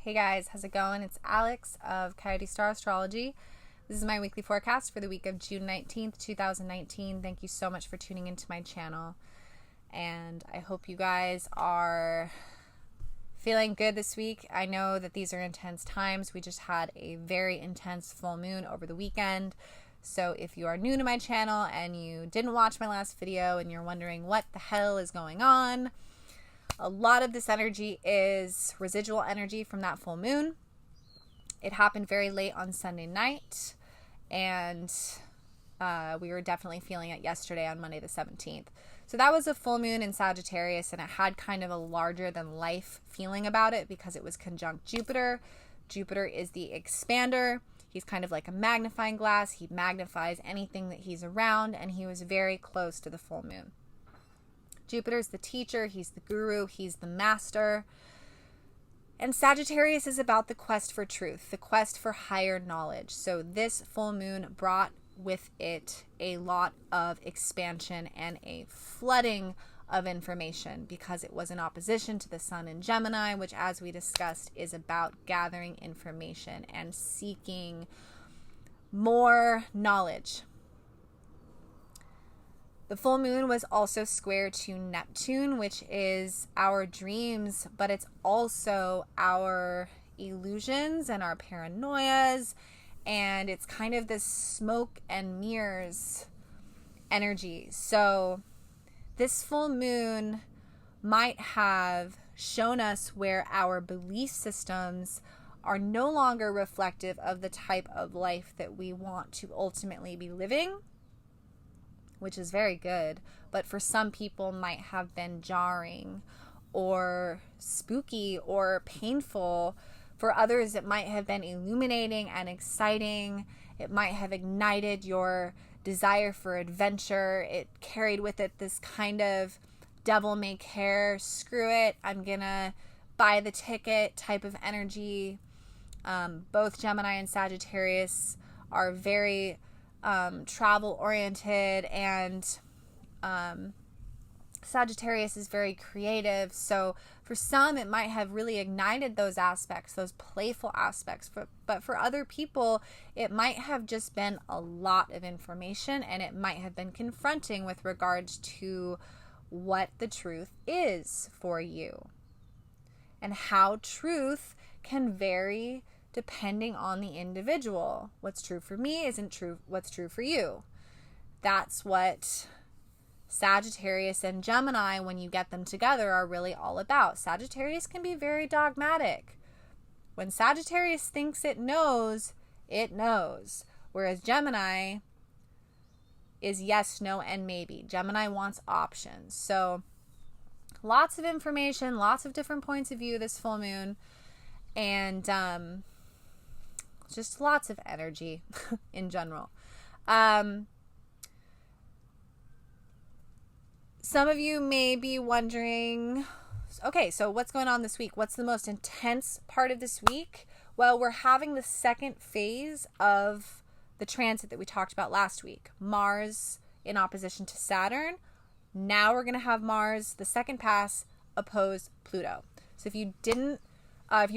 Hey guys, how's it going? It's Alex of Coyote Star Astrology. This is my weekly forecast for the week of June 19th, 2019. Thank you so much for tuning into my channel. And I hope you guys are feeling good this week. I know that these are intense times. We just had a very intense full moon over the weekend. So if you are new to my channel and you didn't watch my last video and you're wondering what the hell is going on, a lot of this energy is residual energy from that full moon. It happened very late on Sunday night, and we were definitely feeling it yesterday on Monday the 17th. So that was a full moon in Sagittarius, and it had kind of a larger than life feeling about it because it was conjunct Jupiter. Jupiter is the expander. He's kind of like a magnifying glass. He magnifies anything that he's around, and he was very close to the full moon. Jupiter's the teacher, he's the guru, he's the master. And Sagittarius is about the quest for truth, the quest for higher knowledge. So this full moon brought with it a lot of expansion and a flooding of information because it was in opposition to the sun in Gemini, which, as we discussed, is about gathering information and seeking more knowledge. The full moon was also square to Neptune, which is our dreams, but it's also our illusions and our paranoias, and it's kind of this smoke and mirrors energy. So this full moon might have shown us where our belief systems are no longer reflective of the type of life that we want to ultimately be living, which is very good, but for some people might have been jarring or spooky or painful. For others, it might have been illuminating and exciting. It might have ignited your desire for adventure. It carried with it this kind of devil may care, screw it, I'm gonna buy the ticket type of energy. Both Gemini and Sagittarius are very travel oriented, and Sagittarius is very creative. So for some, it might have really ignited those aspects, those playful aspects. But for other people, it might have just been a lot of information, and it might have been confronting with regards to what the truth is for you and how truth can vary depending on the individual. What's true for me isn't true what's true for you. That's what Sagittarius and Gemini, when you get them together, are really all about. Sagittarius can be very dogmatic. When Sagittarius thinks it knows, whereas Gemini is yes, no, and maybe. Gemini wants options. So lots of information, lots of different points of view this full moon, and just lots of energy in general. Some of you may be wondering, okay, so what's going on this week? What's the most intense part of this week? Well, we're having the second phase of the transit that we talked about last week. Mars in opposition to Saturn. Now we're going to have Mars, the second pass, oppose Pluto. So if you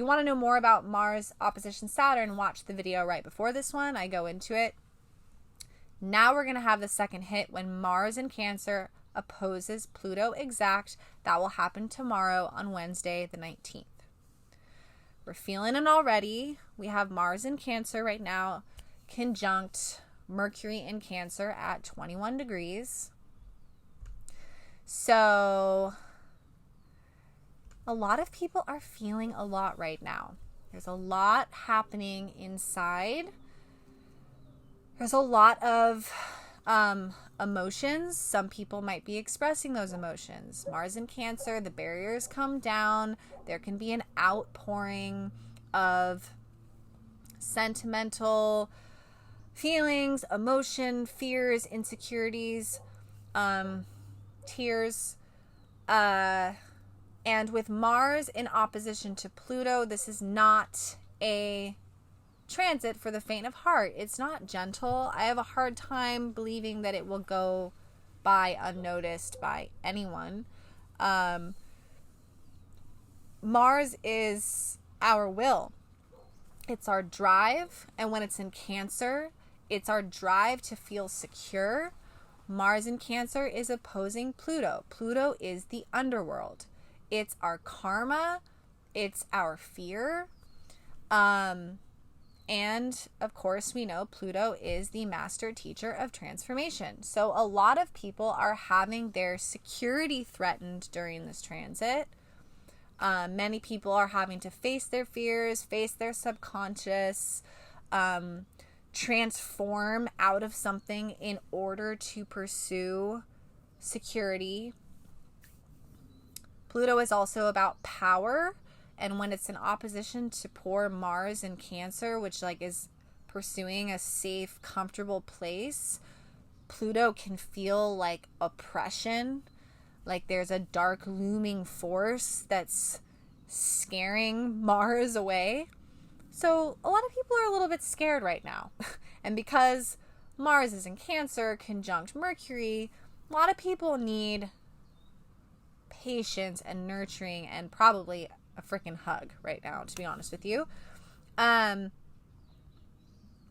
want to know more about Mars opposition Saturn, watch the video right before this one. I go into it. Now we're going to have the second hit when Mars in Cancer opposes Pluto exact. That will happen tomorrow on Wednesday the 19th. We're feeling it already. We have Mars in Cancer right now, conjunct Mercury in Cancer at 21 degrees. So a lot of people are feeling a lot right now. There's a lot happening inside. There's a lot of emotions. Some people might be expressing those emotions. Mars in Cancer, the barriers come down. There can be an outpouring of sentimental feelings, emotion, fears, insecurities, tears. And with Mars in opposition to Pluto, this is not a transit for the faint of heart. It's not gentle. I have a hard time believing that it will go by unnoticed by anyone. Mars is our will. It's our drive. And when it's in Cancer, it's our drive to feel secure. Mars in Cancer is opposing Pluto. Pluto is the underworld. It's our karma. It's our fear. And of course, we know Pluto is the master teacher of transformation. So a lot of people are having their security threatened during this transit. Many people are having to face their fears, face their subconscious, transform out of something in order to pursue security. Pluto is also about power, and when it's in opposition to poor Mars in Cancer, which like is pursuing a safe, comfortable place, Pluto can feel like oppression, like there's a dark looming force that's scaring Mars away. So a lot of people are a little bit scared right now. And because Mars is in Cancer, conjunct Mercury, a lot of people need patience and nurturing and probably a freaking hug right now, to be honest with you. When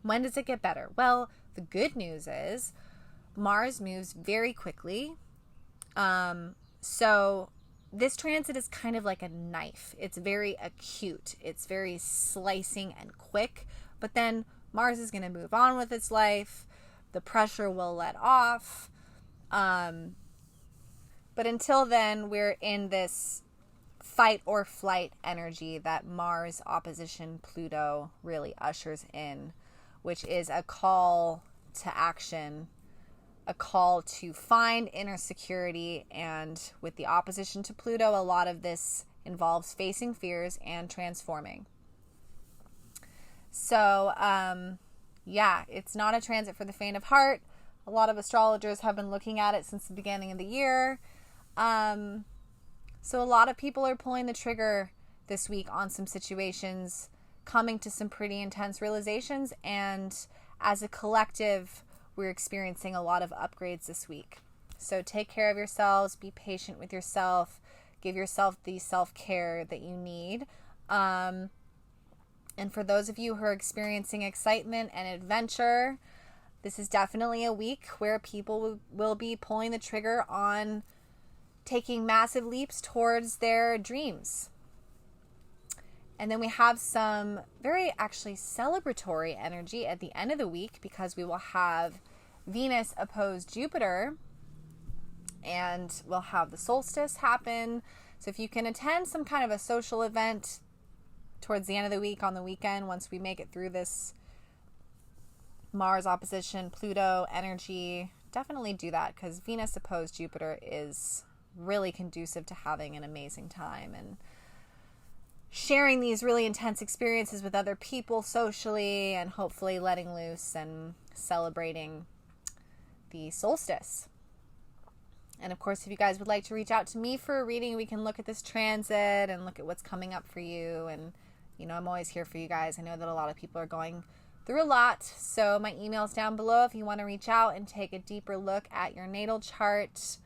does it get better? Well, the good news is Mars moves very quickly. So this transit is kind of like a knife. It's very acute. It's very slicing and quick. But then Mars is going to move on with its life. The pressure will let off. But until then, we're in this fight or flight energy that Mars opposition Pluto really ushers in, which is a call to action, a call to find inner security. And with the opposition to Pluto, a lot of this involves facing fears and transforming. So, yeah, it's not a transit for the faint of heart. A lot of astrologers have been looking at it since the beginning of the year. So a lot of people are pulling the trigger this week on some situations, coming to some pretty intense realizations. And as a collective, we're experiencing a lot of upgrades this week. So take care of yourselves, be patient with yourself, give yourself the self-care that you need. And for those of you who are experiencing excitement and adventure, this is definitely a week where people will be pulling the trigger on taking massive leaps towards their dreams. And then we have some very actually celebratory energy at the end of the week, because we will have Venus opposed Jupiter, and we'll have the solstice happen. So if you can attend some kind of a social event towards the end of the week on the weekend, once we make it through this Mars opposition Pluto energy, definitely do that, because Venus opposed Jupiter is really conducive to having an amazing time and sharing these really intense experiences with other people socially, and hopefully letting loose and celebrating the solstice. And of course, if you guys would like to reach out to me for a reading, we can look at this transit and look at what's coming up for you. And, you know, I'm always here for you guys. I know that a lot of people are going through a lot. So my email's down below if you want to reach out and take a deeper look at your natal chart.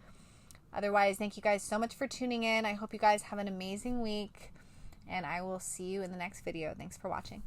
Otherwise, thank you guys so much for tuning in. I hope you guys have an amazing week, and I will see you in the next video. Thanks for watching.